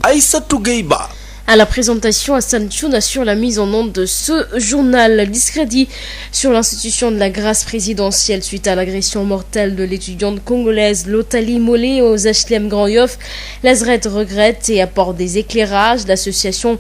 Aïssatou Gueiba. À la présentation, Hassan Choun assure la mise en onde de ce journal. Discrédit sur l'institution de la grâce présidentielle suite à l'agression mortelle de l'étudiante congolaise Lotali Molé aux HLM Grand Yoff. L'Azret regrette et apporte des éclairages. L'association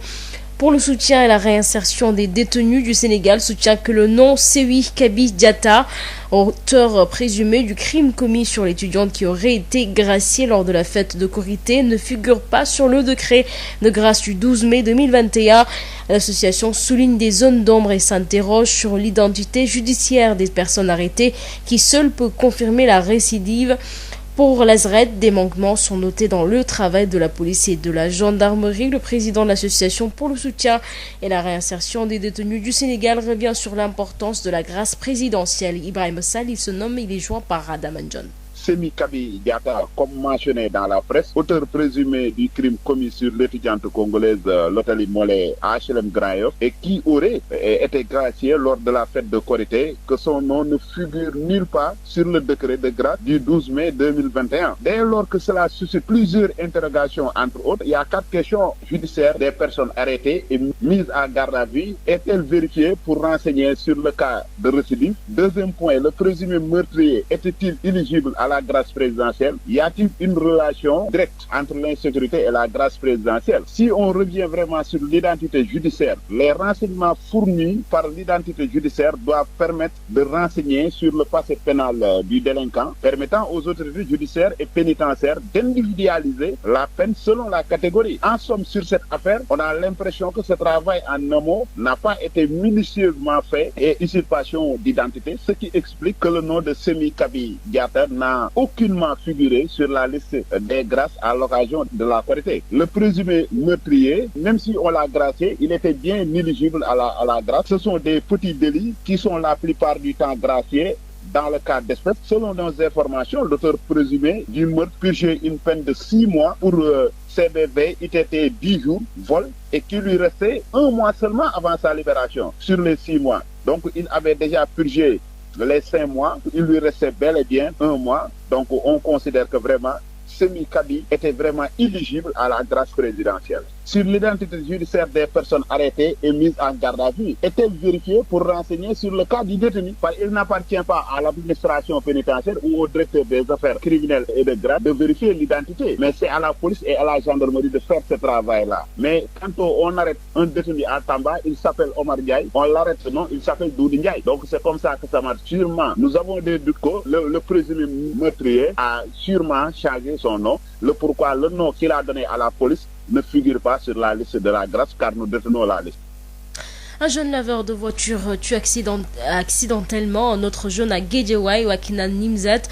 pour le soutien et la réinsertion des détenus du Sénégal soutient que le nom Sewi Kabi Diatta, auteur présumé du crime commis sur l'étudiante qui aurait été graciée lors de la fête de Korité, ne figure pas sur le décret de grâce du 12 mai 2021. L'association souligne des zones d'ombre et s'interroge sur l'identité judiciaire des personnes arrêtées qui seule peut confirmer la récidive. Pour l'Azret, des manquements sont notés dans le travail de la police et de la gendarmerie. Le président de l'association pour le soutien et la réinsertion des détenus du Sénégal revient sur l'importance de la grâce présidentielle. Ibrahim Sall, il se nomme, il est joint par Adam John. Semi Kabi Diatta, comme mentionné dans la presse, auteur présumé du crime commis sur l'étudiante congolaise Lotali Molé à HLM Grand Yoff et qui aurait été gracié lors de la fête de Korité, que son nom ne figure nulle part sur le décret de grâce du 12 mai 2021. Dès lors que cela suscite plusieurs interrogations, entre autres, il y a 4 questions judiciaires des personnes arrêtées et mises en garde à vue. Est-elle vérifiée pour renseigner sur le cas de récidive? Deuxième point, le présumé meurtrier était-il éligible à la grâce présidentielle? Y a-t-il une relation directe entre l'insécurité et la grâce présidentielle? Si on revient vraiment sur l'identité judiciaire, les renseignements fournis par l'identité judiciaire doivent permettre de renseigner sur le passé pénal du délinquant, permettant aux autorités judiciaires et pénitentiaires d'individualiser la peine selon la catégorie. En somme, sur cette affaire, on a l'impression que ce travail en amont n'a pas été minutieusement fait et usurpation d'identité, ce qui explique que le nom de Semi Kabi Diatta n'a aucunement figuré sur la liste des grâces à l'occasion de la Korité. Le présumé meurtrier, même si on l'a gracié, il était bien éligible à la grâce. Ce sont des petits délits qui sont la plupart du temps graciés. Dans le cas d'espèce, selon nos informations, l'auteur présumé du meurtre purgeait une peine de 6 mois pour CBV, ITT 10 jours, vol, et qui lui restait 1 mois seulement avant sa libération sur les 6 mois. Donc il avait déjà purgé les 5 mois, il lui restait bel et bien 1 mois. Donc on considère que vraiment Semi Kabi était vraiment éligible à la grâce présidentielle. Sur l'identité judiciaire des personnes arrêtées et mises en garde à vue, est-elle vérifiée pour renseigner sur le cas du détenu? Il n'appartient pas à l'administration pénitentiaire ou au directeur des affaires criminelles et de grâce de vérifier l'identité, mais c'est à la police et à la gendarmerie de faire ce travail-là. Mais quand on arrête un détenu à Tamba, il s'appelle Omar Ndiaye, on l'arrête, non, il s'appelle Doudi Ndiaye. Donc c'est comme ça que ça marche. Sûrement, nous avons des doutes que le présumé meurtrier a sûrement changé son nom. Le pourquoi le nom qu'il a donné à la police ne figure pas sur la liste de la grâce, car nous détenons la liste. Un jeune laveur de voiture tue accidentellement un autre jeune à Guédiawaye, Wakinan Nimzat,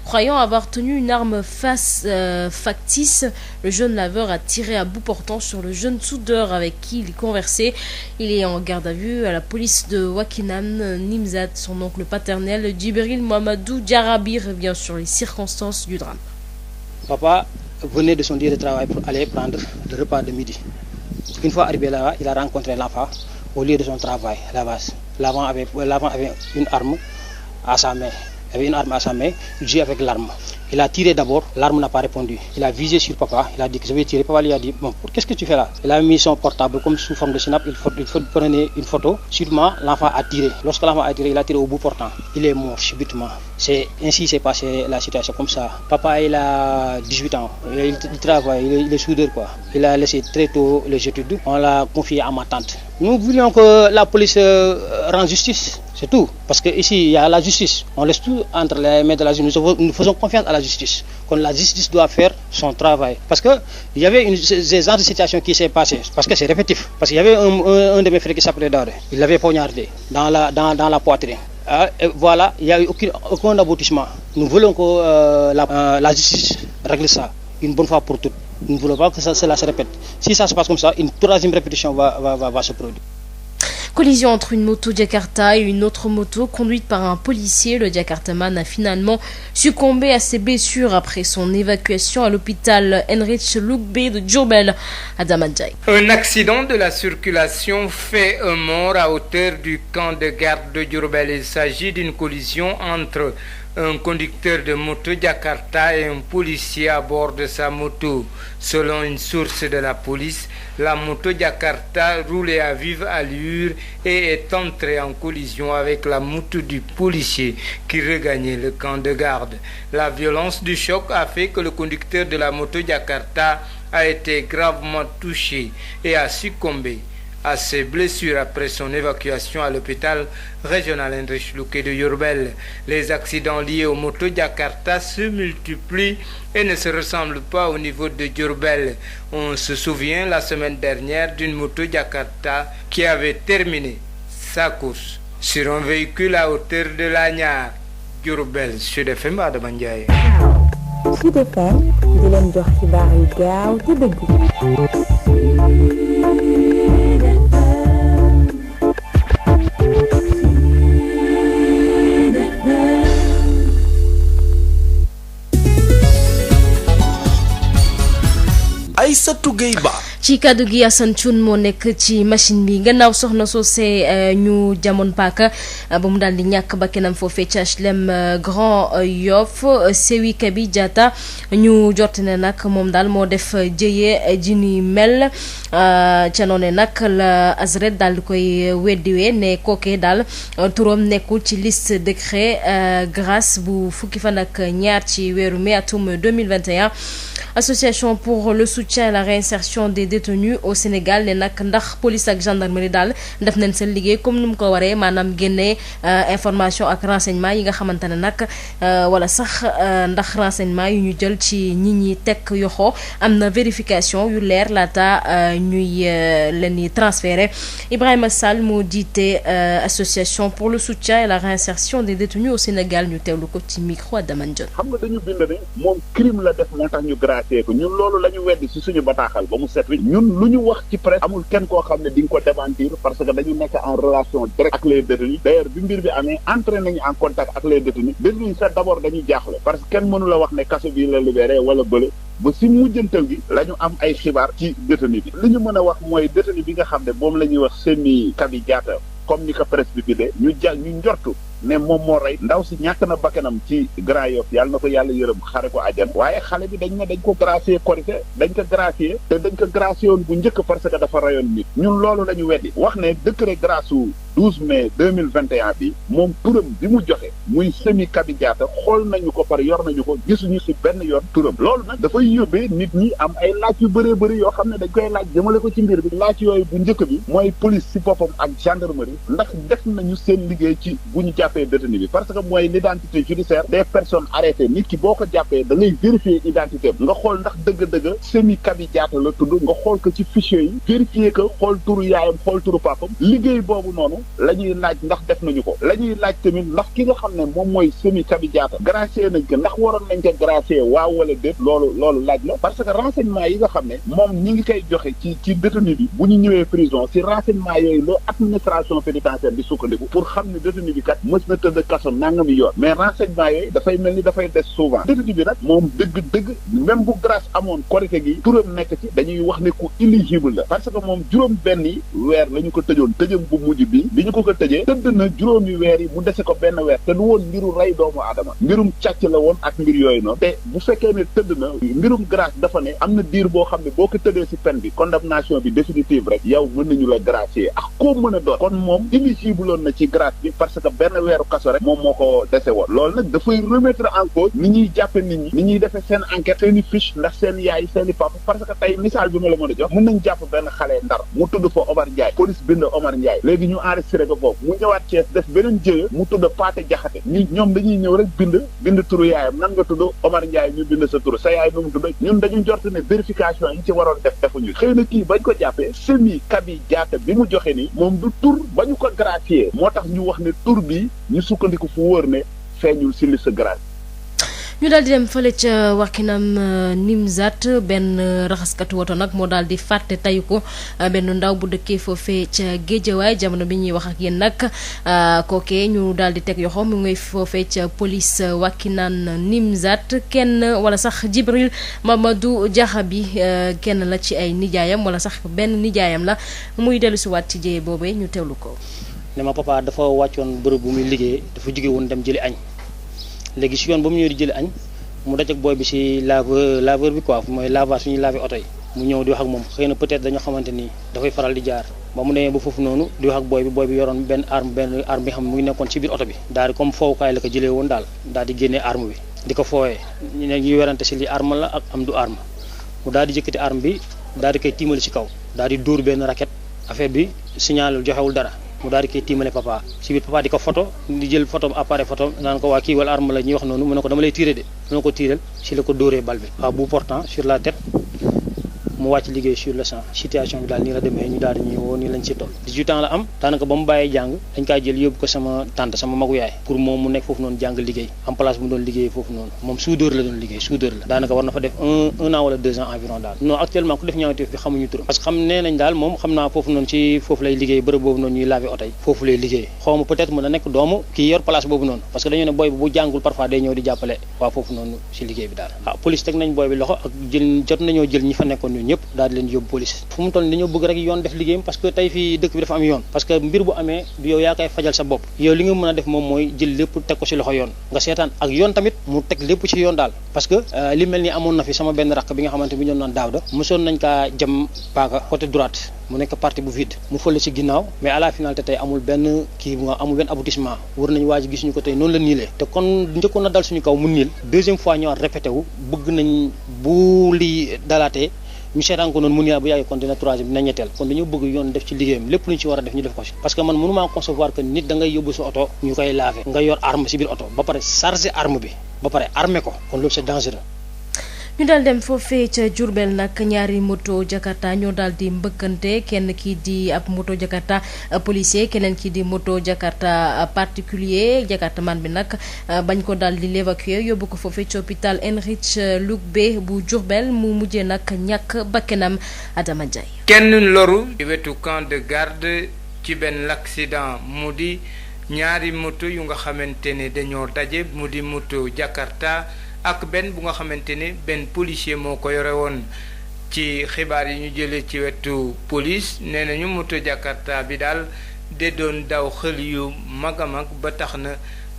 croyant avoir tenu une arme factice. Le jeune laveur a tiré à bout portant sur le jeune soudeur avec qui il conversait. Il est en garde à vue à la police de Wakinan Nimzat. Son oncle paternel, Djibril Mohamedou Diarabi, revient sur les circonstances du drame. Papa venait de son lieu de travail pour aller prendre le repas de midi. Une fois arrivé là, il a rencontré l'enfant au lieu de son travail, la base. L'avant avait une arme à sa main. Il avait une arme à sa main, il jouait avec l'arme. Il a tiré d'abord, l'arme n'a pas répondu. Il a visé sur papa, il a dit que je vais tirer. Papa lui a dit, bon, qu'est-ce que tu fais là? Il a mis son portable comme sous forme de snap, il faut prendre une photo. Sûrement, l'enfant a tiré. Lorsque l'enfant a tiré, il a tiré au bout portant. Il est mort subitement. Ainsi s'est passée la situation comme ça. Papa, il a 18 ans, il travaille, il est soudeur quoi. Il a laissé très tôt les études, on l'a confié à ma tante. Nous voulions que la police rende justice, c'est tout. Parce qu'ici, il y a la justice. On laisse tout entre les mains de la justice. Nous faisons confiance à la justice. Quand la justice doit faire son travail. Parce qu'il y avait des genres de situations qui s'est passées. Parce que c'est répétitif. Parce qu'il y avait un de mes frères qui s'appelait Daure. Il l'avait poignardé dans la poitrine. Et voilà, il n'y a eu aucun aboutissement. Nous voulons que la justice règle ça une bonne fois pour toutes. Nous ne voulons pas que cela se répète. Si ça se passe comme ça, une troisième répétition va se produire. Collision entre une moto Jakarta et une autre moto conduite par un policier. Le Jakartaman a finalement succombé à ses blessures après son évacuation à l'hôpital Heinrich Lugbe de Diourbel à Damadjaï. Un accident de la circulation fait un mort à hauteur du camp de garde de Diourbel. Il s'agit d'une collision entre un conducteur de moto Jakarta et un policier à bord de sa moto. Selon une source de la police, la moto Jakarta roulait à vive allure et est entrée en collision avec la moto du policier qui regagnait le camp de garde. La violence du choc a fait que le conducteur de la moto Jakarta a été gravement touché et a succombé à ses blessures après son évacuation à l'hôpital régional Heinrich Lücke de Diourbel. Les accidents liés aux motos Jakarta se multiplient et ne se ressemblent pas au niveau de Diourbel. On se souvient la semaine dernière d'une moto Jakarta qui avait terminé sa course sur un véhicule à hauteur de Lagnar. Diourbel, Sud FM, Adama Ndiaye. Sud FM di leen jox xibaar yu gaaw te dëggu. Aïssatou Gueye Ba. ci kaddu gi Assane Thioune moo nekk ci machine bi gannaaw soxna soosee ñu jamoon paaka ba mu daal di ñàkk bakkanam foofee ci HLM Grand Yoff Sewi Kabi Diatta ñu jot ne nag moom daal moo def jëyee ji ni mel ca noone nag la Azret daal di koy weddiwee ne kookee daal turam nekkul ci liste décret grâce bu fukki fan ak ñaar ci weeru mai atum 2021. Association pour le soutien à la réinsertion des détenus au Sénégal ne nag ndax police ak gendarmerie daal def nañ seen liggéey comme ni mu ko waree maanaam génnee information ak renseignement yi nga xamante ne nag wala sax ndax renseignement yu ñu jël ci ñi ñi teg yoxoo am na vérification yu leer laata ñuy leen di transféré. Ibrahima Sall moo jiite association pour le soutien et la réinsertion des détenus au Sénégal ñu teewlu ko ci micro Adama Ndione. xam nga dañu bind ne moom crime la def moo tax ñu gracier ko ñun loolu la ñu weddi ci suñu bataaxal ba mu set wi ñun lu ñu wax ci presse amul kenn koo xam ne di nga ko démentir parce que dañu nekk en relation directe ak les détenus d'ailleurs bi mbir bi amee entré nañu en contact ak les détenus détenus sax d'abord dañuy jaaxle parce que kenn mënu la wax ne kaso bi la libéré wala bële ba si mujjantal gi la ñu am ay xibaar ci détenu bi li ñu mën a wax mooy détenu bi nga xam ne moom la ñuy wax Semi Kabi Diatta comme ni ko presse bi bindee ñu njortu ne moom moo rey ndaw si ñàkk na bakkanam ci Grand Yoff yàlla na ko yàlla yërëm xare ko àjjan waaye xale bi dañ ko gracier korité dañ ko gracier te dañ ko gracier woon bu njëkk parce que dafa rayoon nit ñun loolu la ñu weddi wax ne décret grâce su 12 mai 2021 bi moom turam bi mu joxe muy Semi Kabi Diatta xool nañu ko par yor nañu ko gisuñu si benn yoon turam loolu nag dafay yóbbee nit ñi am ay laaj yu bëree bëri yoo xam ne dañ koy laaj jëmale ko ci mbir bi laaj yooyu bu njëkk bi mooy police si boppam ak gendarmerie ndax def nañu seen liggéey ci bu ñu jàppee détenu bi parce que mooy l'identité judiciaire des personnes arrêtées nit ki boo ko jàppee da ngay vérifier identité nga xool ndax dëgg-dëgg Semi Kabi Diatta la tudd nga xool ko ci fichier yi vérifier que xool turu yaayam xool turu papam liggéey boobu noonu la ñuy laaj ndax def nañu ko la ñuy laaj tamit ndax ki nga xam ne moom mooy Semi Kabi Diatta gracier nañ ko ndax waroon nañ ko gracier waaw wala déet loolu laaj la parce que renseignement yi nga xam ne moom ñi ngi koy joxe ci détenu bi bu ñu ñëwee prison si renseignement yooyu la administration pénitentiaire di sukkandiku pour xam ne détenu bi kat mës na tëdd kaso nangami yoon mais renseignement yooyu dafay mel ni dafay des souvent détenu bi nag moom dëgg même bu grâce amoon korité gi turam nekk ci dañuy wax ne ku éligible la parce que moom juróom benni weer la ñu ko tëjoon tëjëm bu mujj bi ñu ko tëjee tëdd na juróomi weer yi mu dese ko benn weer te du woon mbiru rey doomu aadama mbirum càcc la woon ak mbir yooyu noonu te bu fekkee ne tëdd na mbirum grâce dafa ne am na diir boo xam ne boo ko tëddee ci peine bi condamnation bi définitive rek yow mën nañu la gracier ak koo mën a doon kon moom éligible loon na ci grâce bi parce que benn weeru kaso rek moom moo ko dese woon loolu nag dafay remettre en cause ni ñuy jàppe nit ñi ni ñuy defee seen enquête seen i fiche ndax seen yaay seen i papa parce que tey misaal bi ma la mën a jox mën nañ jàpp benn xale ndar mu tudd fa Omar Ndiaye police bind Omar Ndiaye léegi ñu enregistré ko foofu mu ñëwaat Thiès def beneen jëye mu tudd Paate Jaxate ñoom dañuy ñëw rek bind turu yaayam nan nga tudd Omar Ndiaye ñu bind sa turu sa yaay nu mu tudd ñun dañu njort ne vérification yi ci waroon defuñu xëy na kii bañ ko jàppee Semi Kabi Diatta bi mu joxe ni moom du tur ba ñu ko gracier moo tax ñu wax ne tur bi ñu sukkandiku fu wóor ne feeñul si liste grâce ñu daal di dem fële ca Wakhinam Nimzatt benn raxaskatu woto nag moo daal di fàtte tayu ko benn ndaw bu dëkkee foofee ca Géejawaay jamono bi ñuy wax ak yéen nag kookee ñu daal di teg yoxo mu ngay foofee ca police Wakhinam Nimzatt kenn wala sax Jibril Mamadou Diakha bi kenn la ci ay nijaayam wala sax benn nijaayam la muy dellu si waat ci jëye boobee ñu teewlu ko. ne ma papa dafa wàccoon bërëb bu muy liggéey dafa jóge woon dem jëli añ léegi si yoon ba mu ñëw di jëli añ mu daj ak booy bi si laveur bi quoi mooy lavage suñuy laver oto yi mu ñëw di wax ak moom xëy na peut-être dañoo xamante ni dafay faral di jaar ba mu demee ba foofu noonu di wax ak booy bi yoroon benn arme bi xam ne mu ngi nekkoon ci biir oto bi daal di comme foowukaay la ko jëlee woon daal di génnee arme bi di ko foowee ñu ne ñuy werante si li arme la ak am du arme mu daal di jëkkati arme bi daal di koy tiimale ci kaw daal di dóor benn raquette affaire bi signal joxewul dara mu daal di koy tiimale papa si biir papa di ko photo di jël photo appareil photo naan ko waa kii wala arme la ñuy wax noonu mu ne ko dama lay tirer de mu ne ko tiiral si la ko dóoree bal bi à bout portant sur la tête mu wàcc liggéey sur le champ situation bi daal nii la demee ñu daal di ñuy woo nii lañ si toll 18 ans la am daanaka ba mu bàyyee jàng dañ kaa jël yóbbu ko sama tante sama magu yaay pour moom mu nekk foofu noonu jàng liggéey en place bu mu doon liggéey foofu noonu moom soudeur la doon liggéey soudeur la daanaka war na fa def un an wala 2 ans environ daal non actuellement ku def ñaawteef bi xamuñu turam parce que xam nee nañ daal moom xam naa foofu noonu ci foofu lay liggéey bërëb boobu noonu ñuy laver oto yi foofu lay liggéey xaw ma peut-être mën na nekk doomu kii yor place boobu noonu parce que dañoo ne booy bi bu jàngul parfois day ñëw di jàppale waa foofu noonu si liggéey bi daal police teg nañ booy bi loxo ak jot nañoo jël ñi fa nekkoon ñun ñëpp daal di leen yóbbu police fu mu toll nii dañoo bëgg rek yoon def liggéeyam parce que tey fii dëkk bi dafa am yoon parce que mbir bu amee du yow yaa koy fajal sa bopp yow li nga mën a def moom mooy jël lépp teg ko ci loxo yoon nga seetaan ak yoon tamit mu teg lépp ci yoon daal parce que li mel ni amoon na fi sama benn rakk bi nga xamante bi ñu doon naan Daawda mosoon nañ kaa jam paaka côté droite mu nekk partie bu vide mu fële ci ginnaaw mais à la finalité tey amul benn kii bu nga amul benn aboutissement wër nañ waa ji gisuñu ko tey noonu la niilee te kon njëkkoon na dal suñu kaw mu niil deuxième fois ñëwaat répété wu bëgg nañ bu lii dalaatee ñu seetaan ko noonu mu niil bu yàggee kon dina troisième dina ñetteel kon dañoo bëgg yoon def ci liggéeyam lépp lu ñu ci war a def ñu def ko ci parce que man mënumaa concevoir que nit da ngay yóbbu sa oto ñu koy laver nga yor arme ci biir oto ba pare charger arme bi ba pare armer ko kon loolu c'est dangereux. ñu daal dem foofee ca Diourbel nag ñaari moto Jakarta ñoo daal di mbëkkante kenn ki di ab moto Jakarta policier keneen ki di moto Jakarta particulier Jakarta man bi nag bañ ko daal di l'évacuer yóbbu ko foofee ci hôpital Heinrich Lubbe bu Diourbel mu mujjee nag ñàkk bakkanam Adama Ndiaye. kenn loru ci wetu camp de garde ci benn accident mu di ñaari moto yu nga xamante ne dañoo daje mu di moto Jakarta. ak benn bu nga xamante ne benn policier moo ko yore woon ci xibaar yi ñu jëlee ci wetu police nee nañu moto Jakarta bi daal de doon daw xel yu mag a mag ba tax na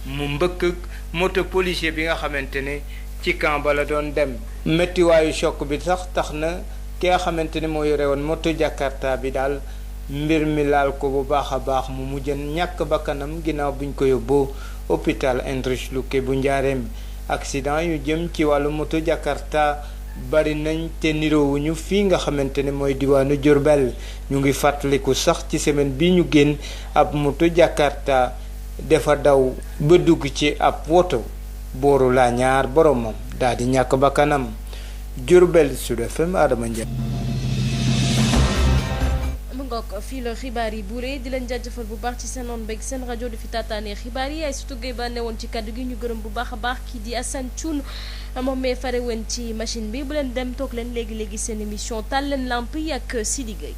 mu mbëkk moto policier bi nga xamante ne ci camp ba la doon dem. méttiwaayu choc bi sax tax na ki nga xamante ne moo yore woon moto Jakarta bi daal mbir mi laal ko bu baax a baax mu mujj ñàkk bakkanam ginnaaw buñ ko yóbboo hôpital Heinrich Lubbe bu Njaareem. accident yu jëm ci wàllu moto Jakarta bari nañ te niroowuñu fii nga xamante ne mooy diwaanu Diourbel ñu ngi fàttaliku sax ci semaine bi ñu génn ab moto Jakarta dafa daw ba dugg ci ab woto booru laa ñaar boromam daal di ñàkk bakkanam Diourbel Sud FM Adama Ndiaye. fii la xibaar yi buuree di leen jaajëfal bu baax ci seen oon beeg seen rajo di fi taataanee xibaar yi ay surtout gay ba newoon ci kaddu gi ñu gërëm bu baax a baax kii di Assane Thioune moom mee fare woon ci machine bi bu leen dem toog leen léegi-léegi seen émission taal leen lamp yi ak Sidi Gueye